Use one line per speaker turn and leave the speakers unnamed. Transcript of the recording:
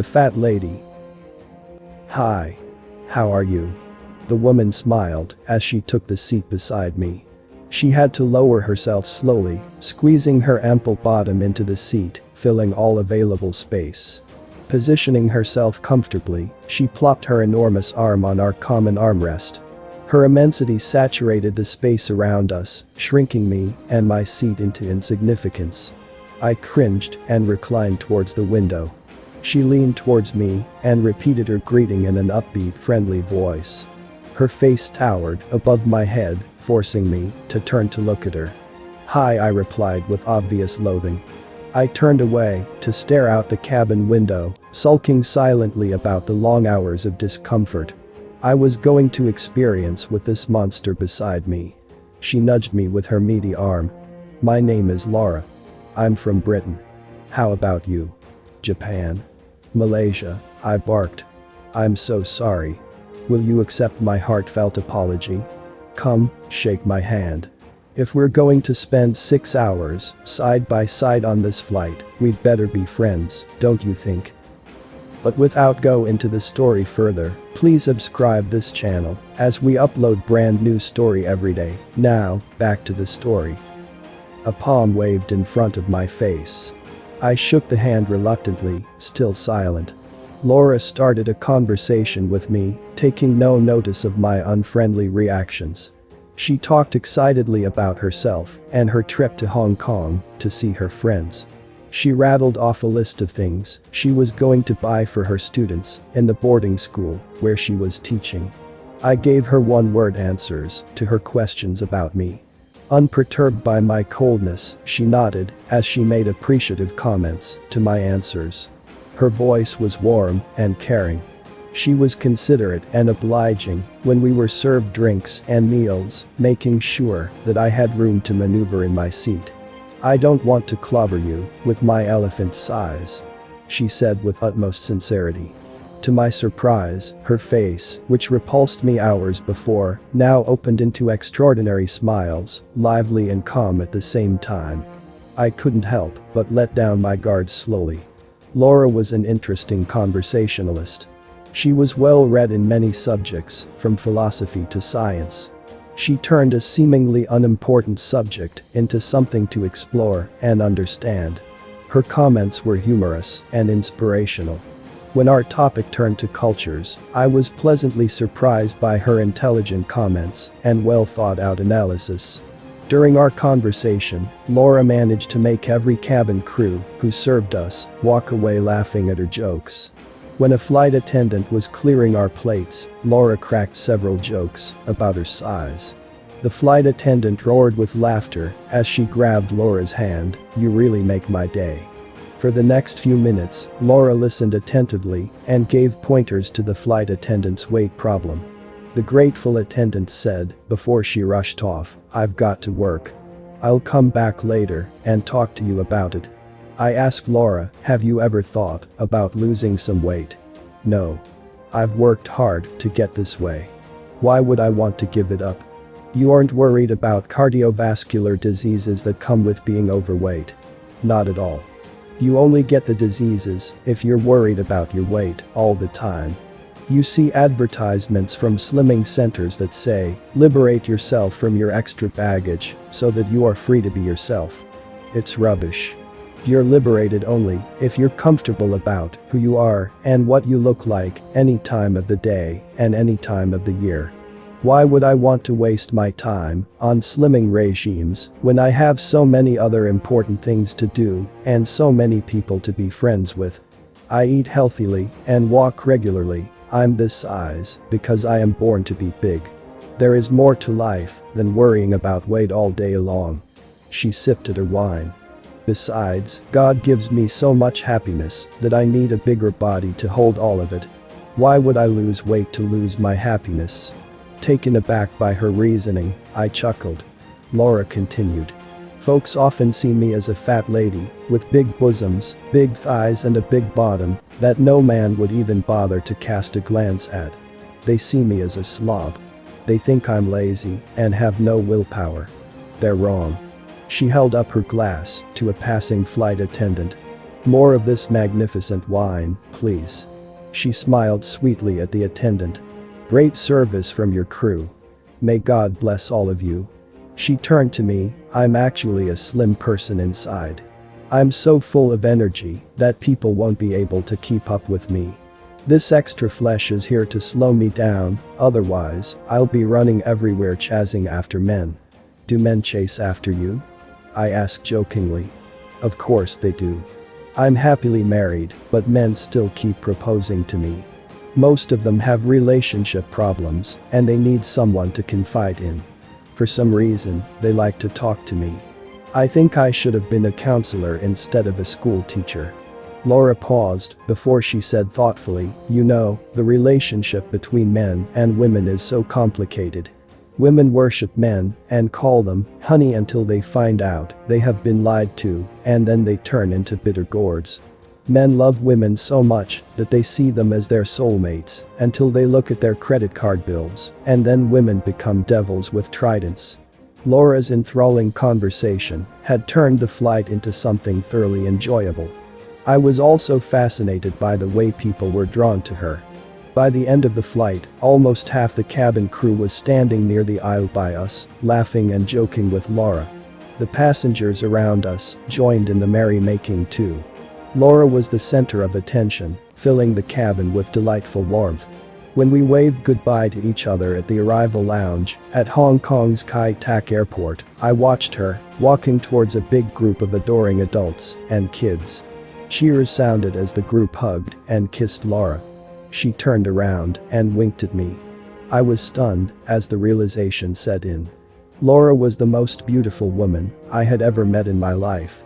The fat lady. Hi. How are you? The woman smiled as she took the seat beside me. She had to lower herself slowly, squeezing her ample bottom into the seat, filling all available space. Positioning herself comfortably, she plopped her enormous arm on our common armrest. Her immensity saturated the space around us, shrinking me and my seat into insignificance. I cringed and reclined towards the window. She leaned towards me and repeated her greeting in an upbeat, friendly voice. Her face towered above my head, forcing me to turn to look at her. Hi, I replied with obvious loathing. I turned away to stare out the cabin window, sulking silently about the long hours of discomfort I was going to experience with this monster beside me. She nudged me with her meaty arm. My name is Laura. I'm from Britain. How about you? Japan? Malaysia? I barked. I'm so sorry. Will you accept my heartfelt apology? Come, shake my hand. If we're going to spend 6 hours side by side on this flight, we'd better be friends, don't you think? But without go into the story further, please subscribe this channel as we upload brand new story every day. Now, back to the story. A palm waved in front of my face. I shook the hand reluctantly, still silent. Laura started a conversation with me, taking no notice of my unfriendly reactions. She talked excitedly about herself and her trip to Hong Kong to see her friends. She rattled off a list of things she was going to buy for her students in the boarding school where she was teaching. I gave her one-word answers to her questions about me. Unperturbed by my coldness, she nodded as she made appreciative comments to my answers. Her voice was warm and caring. She was considerate and obliging when we were served drinks and meals, making sure that I had room to maneuver in my seat. I don't want to clobber you with my elephant size, she said with utmost sincerity. To my surprise, her face, which repulsed me hours before, now opened into extraordinary smiles, lively and calm at the same time. I couldn't help but let down my guard slowly. Laura was an interesting conversationalist. She was well read in many subjects, from philosophy to science. She turned a seemingly unimportant subject into something to explore and understand. Her comments were humorous and inspirational. When our topic turned to cultures, I was pleasantly surprised by her intelligent comments and well-thought-out analysis. During our conversation, Laura managed to make every cabin crew who served us walk away laughing at her jokes. When a flight attendant was clearing our plates, Laura cracked several jokes about her size. The flight attendant roared with laughter as she grabbed Laura's hand. You really make my day. For the next few minutes, Laura listened attentively and gave pointers to the flight attendant's weight problem. The grateful attendant said, before she rushed off, I've got to work. I'll come back later and talk to you about it. I asked Laura, have you ever thought about losing some weight? No. I've worked hard to get this way. Why would I want to give it up? You aren't worried about cardiovascular diseases that come with being overweight? Not at all. You only get the diseases if you're worried about your weight all the time. You see advertisements from slimming centers that say, liberate yourself from your extra baggage so that you are free to be yourself. It's rubbish. You're liberated only if you're comfortable about who you are and what you look like any time of the day and any time of the year. Why would I want to waste my time on slimming regimes when I have so many other important things to do and so many people to be friends with? I eat healthily and walk regularly. I'm this size because I am born to be big. There is more to life than worrying about weight all day long. She sipped at her wine. Besides, God gives me so much happiness that I need a bigger body to hold all of it. Why would I lose weight to lose my happiness? Taken aback by her reasoning, I chuckled. Laura continued. Folks often see me as a fat lady with big bosoms, big thighs and a big bottom that no man would even bother to cast a glance at. They see me as a slob. They think I'm lazy and have no willpower. They're wrong. She held up her glass to a passing flight attendant. More of this magnificent wine, please. She smiled sweetly at the attendant. Great service from your crew. May God bless all of you. She turned to me, I'm actually a slim person inside. I'm so full of energy that people won't be able to keep up with me. This extra flesh is here to slow me down, otherwise, I'll be running everywhere chasing after men. Do men chase after you? I asked jokingly. Of course they do. I'm happily married, but men still keep proposing to me. Most of them have relationship problems, and they need someone to confide in. For some reason, they like to talk to me. I think I should have been a counselor instead of a school teacher. Laura paused before she said thoughtfully, you know, the relationship between men and women is so complicated. Women worship men and call them honey until they find out they have been lied to, and then they turn into bitter gourds. Men love women so much that they see them as their soulmates until they look at their credit card bills, and then women become devils with tridents. Laura's enthralling conversation had turned the flight into something thoroughly enjoyable. I was also fascinated by the way people were drawn to her. By the end of the flight, almost half the cabin crew was standing near the aisle by us, laughing and joking with Laura. The passengers around us joined in the merrymaking too. Laura was the center of attention, filling the cabin with delightful warmth. When we waved goodbye to each other at the arrival lounge at Hong Kong's Kai Tak Airport, I watched her walking towards a big group of adoring adults and kids. Cheers sounded as the group hugged and kissed Laura. She turned around and winked at me. I was stunned as the realization set in. Laura was the most beautiful woman I had ever met in my life.